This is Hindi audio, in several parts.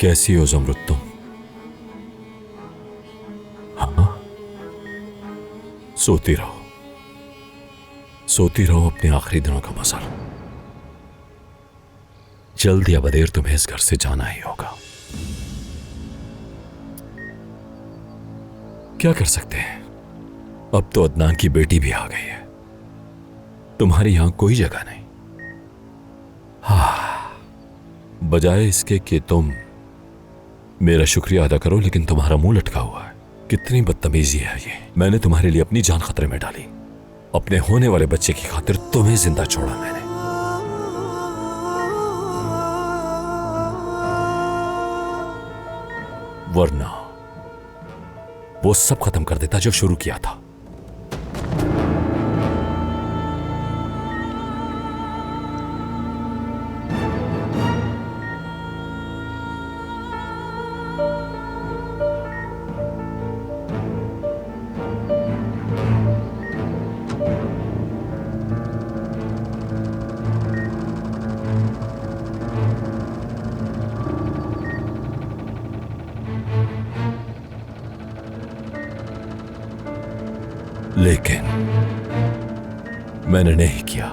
कैसी हो ज़मरुद तुम? हाँ, सोती रहो, सोती रहो, अपने आखिरी दिनों का मजा लो। जल्द या बदेर तुम्हें इस घर से जाना ही होगा। क्या कर सकते हैं, अब तो अदनान की बेटी भी आ गई है, तुम्हारी यहां कोई जगह नहीं। हाँ, बजाय इसके कि तुम मेरा शुक्रिया अदा करो, लेकिन तुम्हारा मुंह लटका हुआ है। कितनी बदतमीजी है ये। मैंने तुम्हारे लिए अपनी जान खतरे में डाली, अपने होने वाले बच्चे की खातिर तुम्हें जिंदा छोड़ा मैंने। वरना वो सब खत्म कर देता जो शुरू किया था। लेकिन मैंने नहीं किया।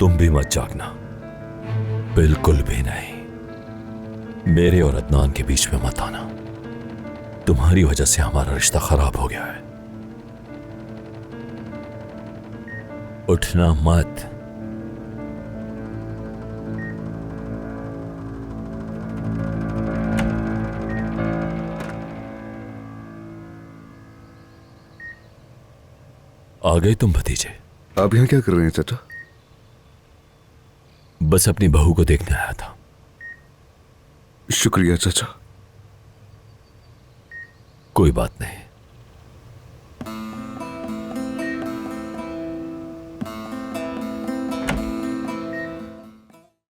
तुम भी मत जागना, बिल्कुल भी नहीं। मेरे और अदनान के बीच में मत आना। तुम्हारी वजह से हमारा रिश्ता खराब हो गया है। उठना मत। आ गए तुम भतीजे? आप यहाँ क्या कर रहे हैं चाचा? बस अपनी बहू को देखने आया था। शुक्रिया चाचा। कोई बात नहीं।